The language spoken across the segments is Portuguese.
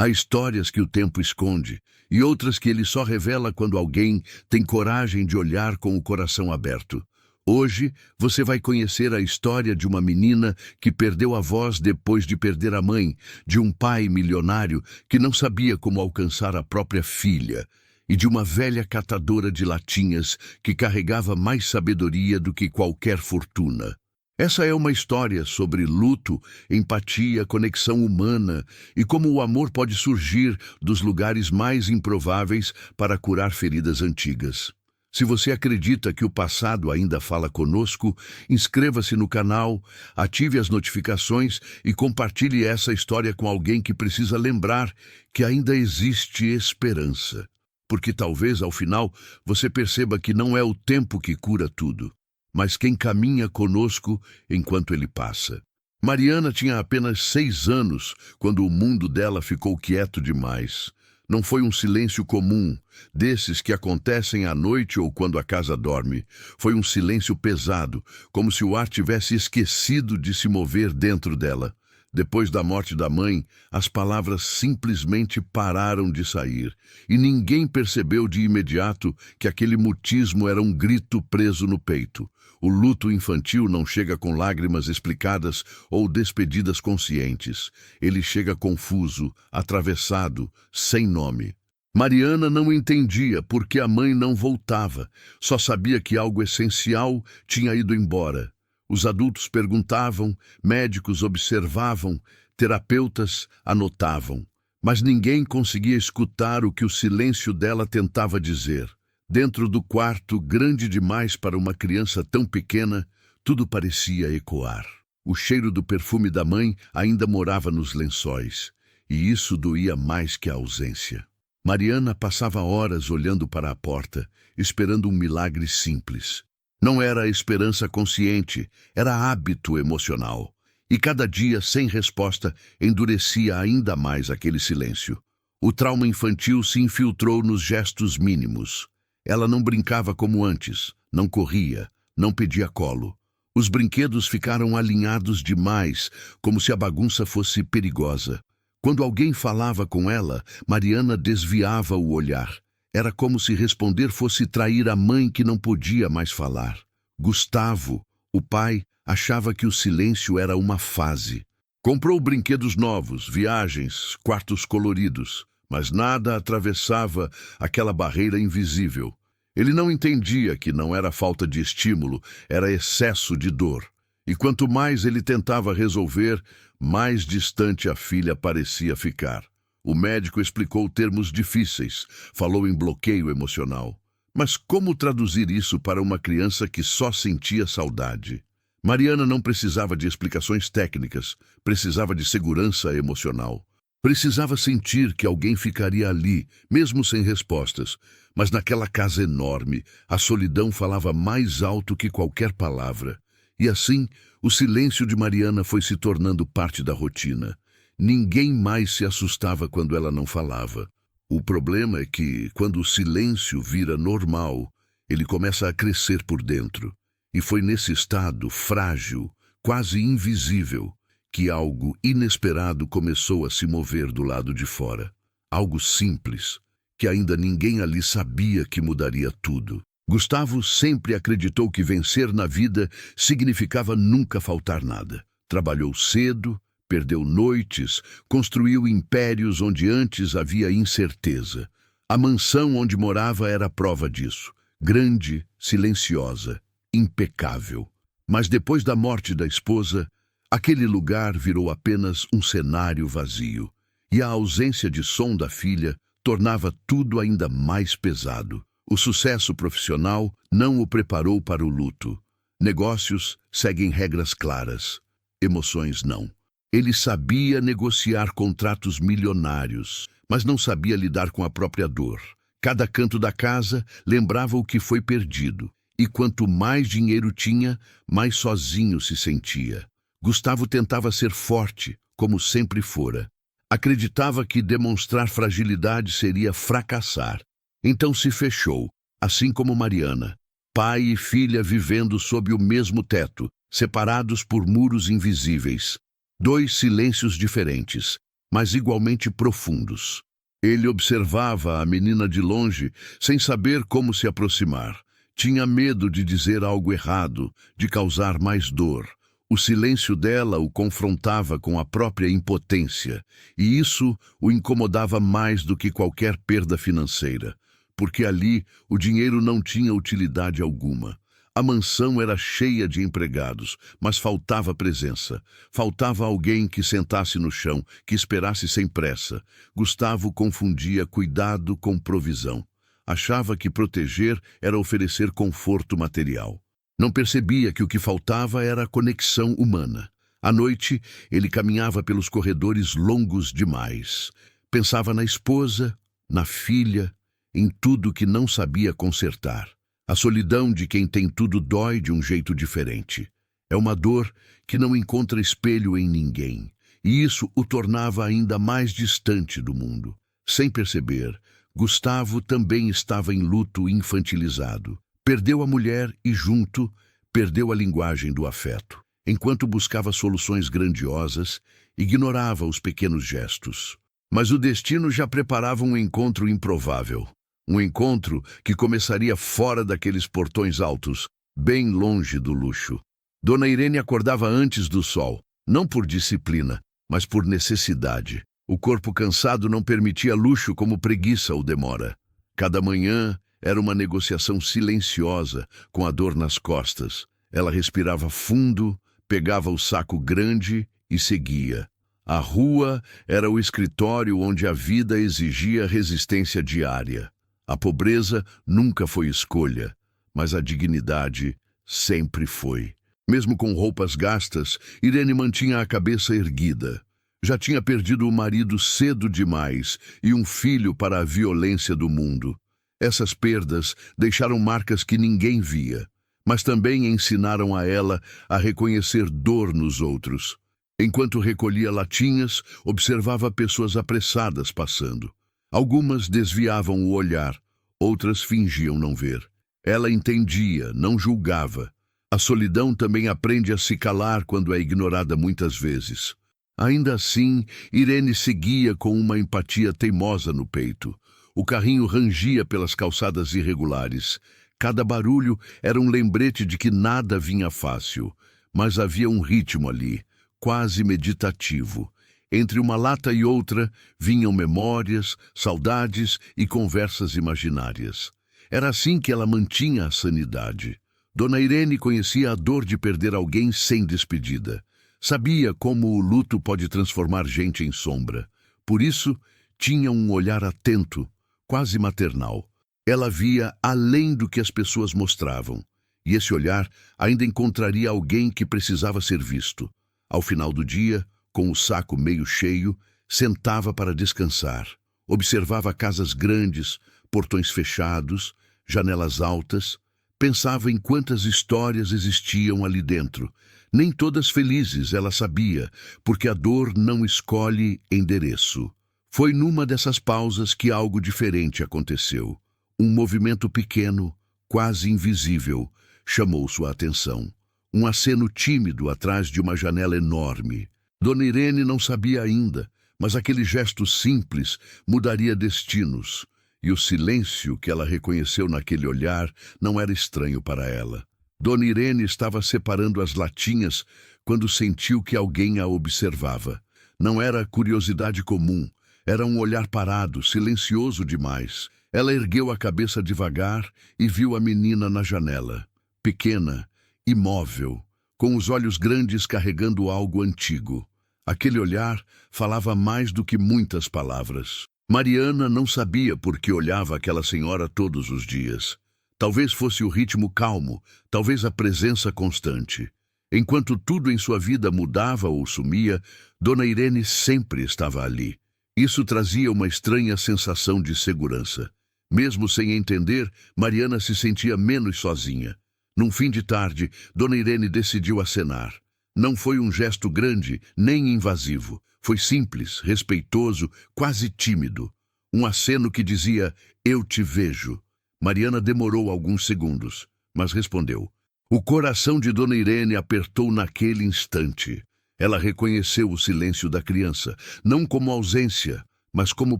Há histórias que o tempo esconde e outras que ele só revela quando alguém tem coragem de olhar com o coração aberto. Hoje, você vai conhecer a história de uma menina que perdeu a voz depois de perder a mãe, de um pai milionário que não sabia como alcançar a própria filha, e de uma velha catadora de latinhas que carregava mais sabedoria do que qualquer fortuna. Essa é uma história sobre luto, empatia, conexão humana e como o amor pode surgir dos lugares mais improváveis para curar feridas antigas. Se você acredita que o passado ainda fala conosco, inscreva-se no canal, ative as notificações e compartilhe essa história com alguém que precisa lembrar que ainda existe esperança. Porque talvez, ao final, você perceba que não é o tempo que cura tudo, mas quem caminha conosco enquanto ele passa. Mariana tinha apenas 6 anos quando o mundo dela ficou quieto demais. Não foi um silêncio comum, desses que acontecem à noite ou quando a casa dorme. Foi um silêncio pesado, como se o ar tivesse esquecido de se mover dentro dela. Depois da morte da mãe, as palavras simplesmente pararam de sair, e ninguém percebeu de imediato que aquele mutismo era um grito preso no peito. O luto infantil não chega com lágrimas explicadas ou despedidas conscientes. Ele chega confuso, atravessado, sem nome. Mariana não entendia por que a mãe não voltava, só sabia que algo essencial tinha ido embora. Os adultos perguntavam, médicos observavam, terapeutas anotavam, mas ninguém conseguia escutar o que o silêncio dela tentava dizer. Dentro do quarto, grande demais para uma criança tão pequena, tudo parecia ecoar. O cheiro do perfume da mãe ainda morava nos lençóis, e isso doía mais que a ausência. Mariana passava horas olhando para a porta, esperando um milagre simples. Não era esperança consciente, era hábito emocional. E cada dia, sem resposta, endurecia ainda mais aquele silêncio. O trauma infantil se infiltrou nos gestos mínimos. Ela não brincava como antes, não corria, não pedia colo. Os brinquedos ficaram alinhados demais, como se a bagunça fosse perigosa. Quando alguém falava com ela, Mariana desviava o olhar. Era como se responder fosse trair a mãe que não podia mais falar. Gustavo, o pai, achava que o silêncio era uma fase. Comprou brinquedos novos, viagens, quartos coloridos, mas nada atravessava aquela barreira invisível. Ele não entendia que não era falta de estímulo, era excesso de dor. E quanto mais ele tentava resolver, mais distante a filha parecia ficar. O médico explicou termos difíceis, falou em bloqueio emocional. Mas como traduzir isso para uma criança que só sentia saudade? Mariana não precisava de explicações técnicas, precisava de segurança emocional. Precisava sentir que alguém ficaria ali, mesmo sem respostas. Mas naquela casa enorme, a solidão falava mais alto que qualquer palavra. E assim, o silêncio de Mariana foi se tornando parte da rotina. Ninguém mais se assustava quando ela não falava. O problema é que, quando o silêncio vira normal, ele começa a crescer por dentro. E foi nesse estado frágil, quase invisível, que algo inesperado começou a se mover do lado de fora. Algo simples, que ainda ninguém ali sabia que mudaria tudo. Gustavo sempre acreditou que vencer na vida significava nunca faltar nada. Trabalhou cedo, perdeu noites, construiu impérios onde antes havia incerteza. A mansão onde morava era prova disso. Grande, silenciosa, impecável. Mas depois da morte da esposa, aquele lugar virou apenas um cenário vazio. E a ausência de som da filha tornava tudo ainda mais pesado. O sucesso profissional não o preparou para o luto. Negócios seguem regras claras. Emoções não. Ele sabia negociar contratos milionários, mas não sabia lidar com a própria dor. Cada canto da casa lembrava o que foi perdido. E quanto mais dinheiro tinha, mais sozinho se sentia. Gustavo tentava ser forte, como sempre fora. Acreditava que demonstrar fragilidade seria fracassar. Então se fechou, assim como Mariana. Pai e filha vivendo sob o mesmo teto, separados por muros invisíveis. 2 silêncios diferentes, mas igualmente profundos. Ele observava a menina de longe, sem saber como se aproximar. Tinha medo de dizer algo errado, de causar mais dor. O silêncio dela o confrontava com a própria impotência, e isso o incomodava mais do que qualquer perda financeira, porque ali o dinheiro não tinha utilidade alguma. A mansão era cheia de empregados, mas faltava presença. Faltava alguém que sentasse no chão, que esperasse sem pressa. Gustavo confundia cuidado com provisão. Achava que proteger era oferecer conforto material. Não percebia que o que faltava era a conexão humana. À noite, ele caminhava pelos corredores longos demais. Pensava na esposa, na filha, em tudo que não sabia consertar. A solidão de quem tem tudo dói de um jeito diferente. É uma dor que não encontra espelho em ninguém, e isso o tornava ainda mais distante do mundo. Sem perceber, Gustavo também estava em luto infantilizado. Perdeu a mulher e, junto, perdeu a linguagem do afeto. Enquanto buscava soluções grandiosas, ignorava os pequenos gestos. Mas o destino já preparava um encontro improvável. Um encontro que começaria fora daqueles portões altos, bem longe do luxo. Dona Irene acordava antes do sol, não por disciplina, mas por necessidade. O corpo cansado não permitia luxo como preguiça ou demora. Cada manhã era uma negociação silenciosa, com a dor nas costas. Ela respirava fundo, pegava o saco grande e seguia. A rua era o escritório onde a vida exigia resistência diária. A pobreza nunca foi escolha, mas a dignidade sempre foi. Mesmo com roupas gastas, Irene mantinha a cabeça erguida. Já tinha perdido o marido cedo demais e um filho para a violência do mundo. Essas perdas deixaram marcas que ninguém via, mas também ensinaram a ela a reconhecer dor nos outros. Enquanto recolhia latinhas, observava pessoas apressadas passando. Algumas desviavam o olhar, outras fingiam não ver. Ela entendia, não julgava. A solidão também aprende a se calar quando é ignorada muitas vezes. Ainda assim, Irene seguia com uma empatia teimosa no peito. O carrinho rangia pelas calçadas irregulares. Cada barulho era um lembrete de que nada vinha fácil, mas havia um ritmo ali, quase meditativo. Entre uma lata e outra vinham memórias, saudades e conversas imaginárias. Era assim que ela mantinha a sanidade. Dona Irene conhecia a dor de perder alguém sem despedida. Sabia como o luto pode transformar gente em sombra. Por isso, tinha um olhar atento, quase maternal. Ela via além do que as pessoas mostravam. E esse olhar ainda encontraria alguém que precisava ser visto. Ao final do dia, com o saco meio cheio, sentava para descansar. Observava casas grandes, portões fechados, janelas altas. Pensava em quantas histórias existiam ali dentro. Nem todas felizes, ela sabia, porque a dor não escolhe endereço. Foi numa dessas pausas que algo diferente aconteceu. Um movimento pequeno, quase invisível, chamou sua atenção. Um aceno tímido atrás de uma janela enorme. Dona Irene não sabia ainda, mas aquele gesto simples mudaria destinos. E o silêncio que ela reconheceu naquele olhar não era estranho para ela. Dona Irene estava separando as latinhas quando sentiu que alguém a observava. Não era curiosidade comum, era um olhar parado, silencioso demais. Ela ergueu a cabeça devagar e viu a menina na janela. Pequena, imóvel, com os olhos grandes carregando algo antigo. Aquele olhar falava mais do que muitas palavras. Mariana não sabia por que olhava aquela senhora todos os dias. Talvez fosse o ritmo calmo, talvez a presença constante. Enquanto tudo em sua vida mudava ou sumia, Dona Irene sempre estava ali. Isso trazia uma estranha sensação de segurança. Mesmo sem entender, Mariana se sentia menos sozinha. Num fim de tarde, Dona Irene decidiu acenar. Não foi um gesto grande, nem invasivo. Foi simples, respeitoso, quase tímido. Um aceno que dizia, eu te vejo. Mariana demorou alguns segundos, mas respondeu. O coração de Dona Irene apertou naquele instante. Ela reconheceu o silêncio da criança, não como ausência, mas como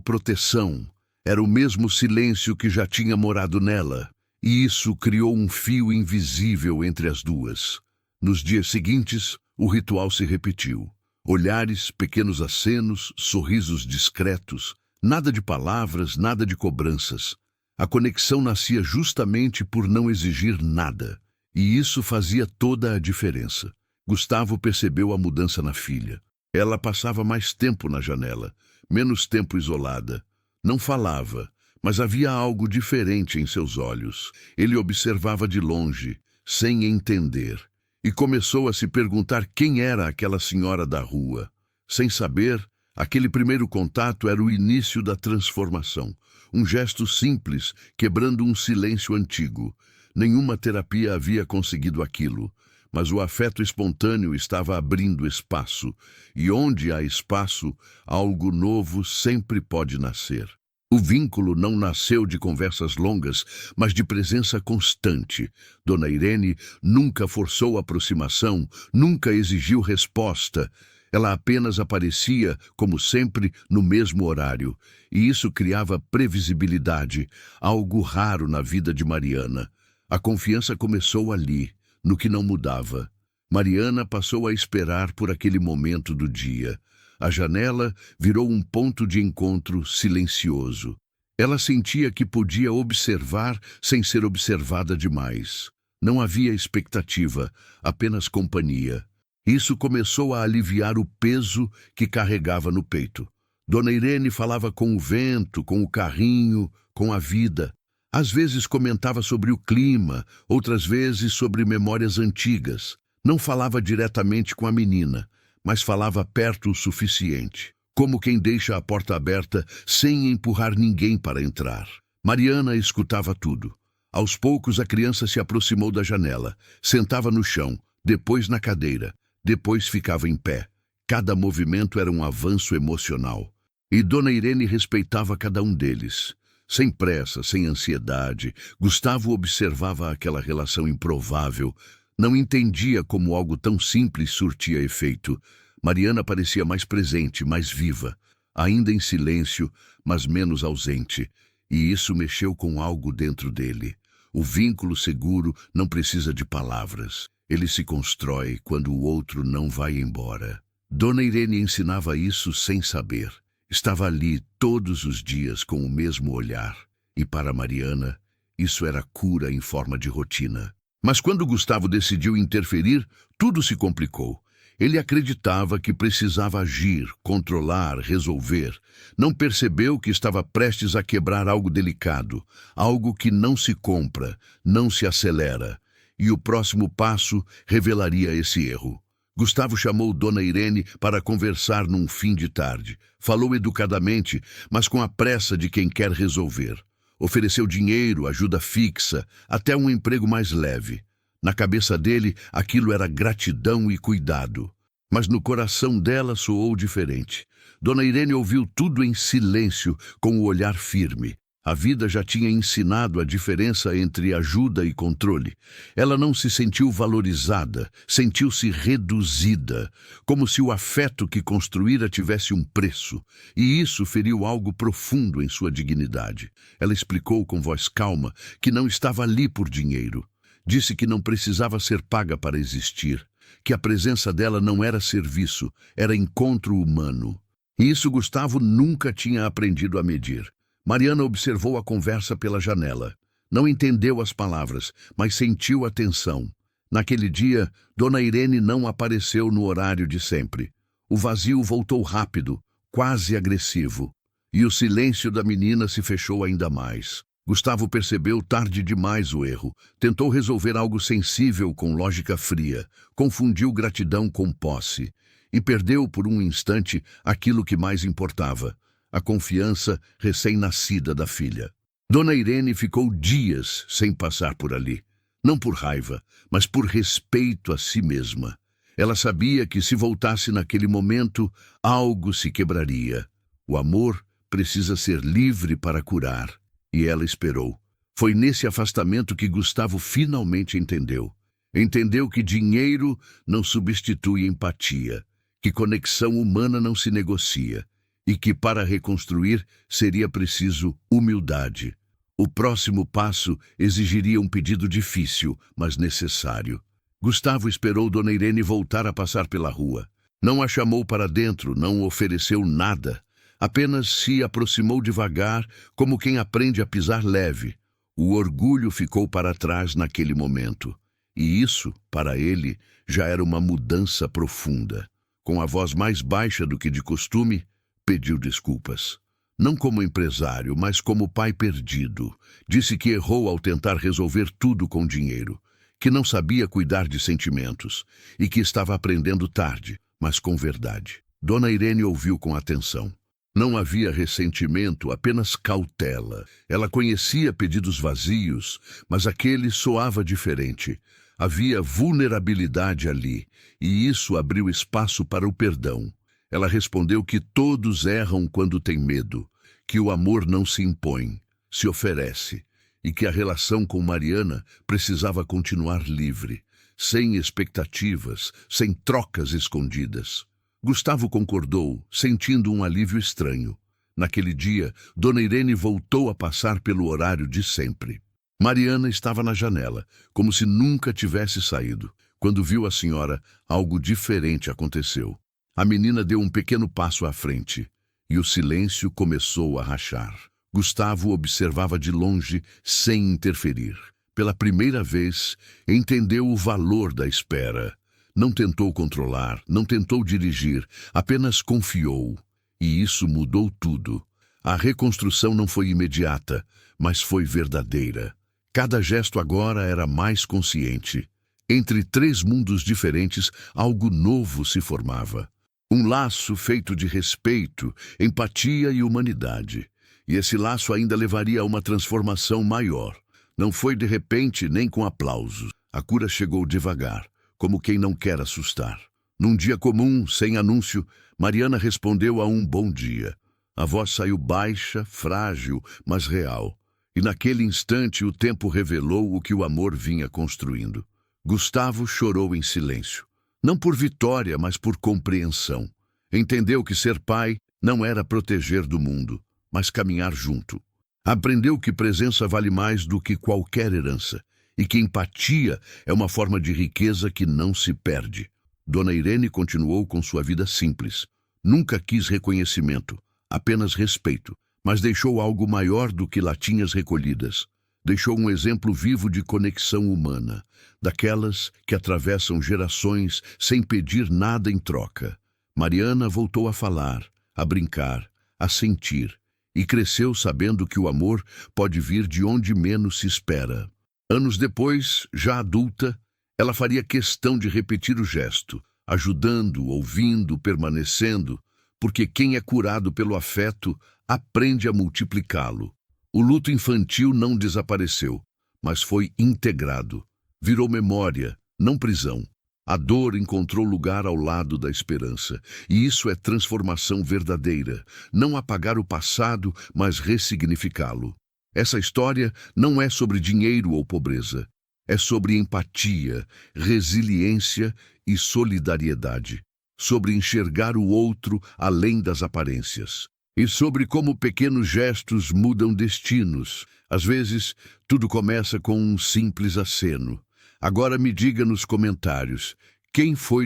proteção. Era o mesmo silêncio que já tinha morado nela, e isso criou um fio invisível entre as duas. Nos dias seguintes, o ritual se repetiu. Olhares, pequenos acenos, sorrisos discretos, nada de palavras, nada de cobranças. A conexão nascia justamente por não exigir nada, e isso fazia toda a diferença. Gustavo percebeu a mudança na filha. Ela passava mais tempo na janela, menos tempo isolada. Não falava, mas havia algo diferente em seus olhos. Ele observava de longe, sem entender, e começou a se perguntar quem era aquela senhora da rua. Sem saber, aquele primeiro contato era o início da transformação. Um gesto simples, quebrando um silêncio antigo. Nenhuma terapia havia conseguido aquilo, mas o afeto espontâneo estava abrindo espaço, e onde há espaço, algo novo sempre pode nascer. O vínculo não nasceu de conversas longas, mas de presença constante. Dona Irene nunca forçou aproximação, nunca exigiu resposta. Ela apenas aparecia, como sempre, no mesmo horário, e isso criava previsibilidade, algo raro na vida de Mariana. A confiança começou ali, no que não mudava. Mariana passou a esperar por aquele momento do dia. A janela virou um ponto de encontro silencioso. Ela sentia que podia observar sem ser observada demais. Não havia expectativa, apenas companhia. Isso começou a aliviar o peso que carregava no peito. Dona Irene falava com o vento, com o carrinho, com a vida. Às vezes comentava sobre o clima, outras vezes sobre memórias antigas. Não falava diretamente com a menina, mas falava perto o suficiente, como quem deixa a porta aberta sem empurrar ninguém para entrar. Mariana escutava tudo. Aos poucos a criança se aproximou da janela, sentava no chão, depois na cadeira, depois ficava em pé. Cada movimento era um avanço emocional. E Dona Irene respeitava cada um deles. Sem pressa, sem ansiedade, Gustavo observava aquela relação improvável. Não entendia como algo tão simples surtia efeito. Mariana parecia mais presente, mais viva, ainda em silêncio, mas menos ausente. E isso mexeu com algo dentro dele. O vínculo seguro não precisa de palavras. Ele se constrói quando o outro não vai embora. Dona Irene ensinava isso sem saber. Estava ali todos os dias com o mesmo olhar. E para Mariana, isso era cura em forma de rotina. Mas quando Gustavo decidiu interferir, tudo se complicou. Ele acreditava que precisava agir, controlar, resolver. Não percebeu que estava prestes a quebrar algo delicado, algo que não se compra, não se acelera. E o próximo passo revelaria esse erro. Gustavo chamou Dona Irene para conversar num fim de tarde. Falou educadamente, mas com a pressa de quem quer resolver. Ofereceu dinheiro, ajuda fixa, até um emprego mais leve. Na cabeça dele, aquilo era gratidão e cuidado. Mas no coração dela soou diferente. Dona Irene ouviu tudo em silêncio, com o olhar firme. A vida já tinha ensinado a diferença entre ajuda e controle. Ela não se sentiu valorizada, sentiu-se reduzida, como se o afeto que construíra tivesse um preço, e isso feriu algo profundo em sua dignidade. Ela explicou com voz calma que não estava ali por dinheiro. Disse que não precisava ser paga para existir, que a presença dela não era serviço, era encontro humano. E isso Gustavo nunca tinha aprendido a medir. Mariana observou a conversa pela janela. Não entendeu as palavras, mas sentiu a tensão. Naquele dia, Dona Irene não apareceu no horário de sempre. O vazio voltou rápido, quase agressivo. E o silêncio da menina se fechou ainda mais. Gustavo percebeu tarde demais o erro. Tentou resolver algo sensível com lógica fria. Confundiu gratidão com posse. E perdeu por um instante aquilo que mais importava: a confiança recém-nascida da filha. Dona Irene ficou dias sem passar por ali. Não por raiva, mas por respeito a si mesma. Ela sabia que se voltasse naquele momento, algo se quebraria. O amor precisa ser livre para curar. E ela esperou. Foi nesse afastamento que Gustavo finalmente entendeu. Entendeu que dinheiro não substitui empatia, que conexão humana não se negocia e que para reconstruir seria preciso humildade. O próximo passo exigiria um pedido difícil, mas necessário. Gustavo esperou Dona Irene voltar a passar pela rua. Não a chamou para dentro, não ofereceu nada. Apenas se aproximou devagar, como quem aprende a pisar leve. O orgulho ficou para trás naquele momento. E isso, para ele, já era uma mudança profunda. Com a voz mais baixa do que de costume, pediu desculpas. Não como empresário, mas como pai perdido. Disse que errou ao tentar resolver tudo com dinheiro, que não sabia cuidar de sentimentos e que estava aprendendo tarde, mas com verdade. Dona Irene ouviu com atenção. Não havia ressentimento, apenas cautela. Ela conhecia pedidos vazios, mas aquele soava diferente. Havia vulnerabilidade ali, e isso abriu espaço para o perdão. Ela respondeu que todos erram quando têm medo, que o amor não se impõe, se oferece, e que a relação com Mariana precisava continuar livre, sem expectativas, sem trocas escondidas. Gustavo concordou, sentindo um alívio estranho. Naquele dia, Dona Irene voltou a passar pelo horário de sempre. Mariana estava na janela, como se nunca tivesse saído. Quando viu a senhora, algo diferente aconteceu. A menina deu um pequeno passo à frente, e o silêncio começou a rachar. Gustavo observava de longe, sem interferir. Pela primeira vez, entendeu o valor da espera. Não tentou controlar, não tentou dirigir, apenas confiou. E isso mudou tudo. A reconstrução não foi imediata, mas foi verdadeira. Cada gesto agora era mais consciente. Entre três mundos diferentes, algo novo se formava. Um laço feito de respeito, empatia e humanidade. E esse laço ainda levaria a uma transformação maior. Não foi de repente nem com aplausos. A cura chegou devagar, como quem não quer assustar. Num dia comum, sem anúncio, Mariana respondeu a um bom dia. A voz saiu baixa, frágil, mas real. E naquele instante o tempo revelou o que o amor vinha construindo. Gustavo chorou em silêncio. Não por vitória, mas por compreensão. Entendeu que ser pai não era proteger do mundo, mas caminhar junto. Aprendeu que presença vale mais do que qualquer herança, e que empatia é uma forma de riqueza que não se perde. Dona Irene continuou com sua vida simples. Nunca quis reconhecimento, apenas respeito, mas deixou algo maior do que latinhas recolhidas. Deixou um exemplo vivo de conexão humana, daquelas que atravessam gerações sem pedir nada em troca. Mariana voltou a falar, a brincar, a sentir, e cresceu sabendo que o amor pode vir de onde menos se espera. Anos depois, já adulta, ela faria questão de repetir o gesto, ajudando, ouvindo, permanecendo, porque quem é curado pelo afeto aprende a multiplicá-lo. O luto infantil não desapareceu, mas foi integrado. Virou memória, não prisão. A dor encontrou lugar ao lado da esperança, e isso é transformação verdadeira. Não apagar o passado, mas ressignificá-lo. Essa história não é sobre dinheiro ou pobreza. É sobre empatia, resiliência e solidariedade. Sobre enxergar o outro além das aparências. E sobre como pequenos gestos mudam destinos. Às vezes, tudo começa com um simples aceno. Agora me diga nos comentários, quem foi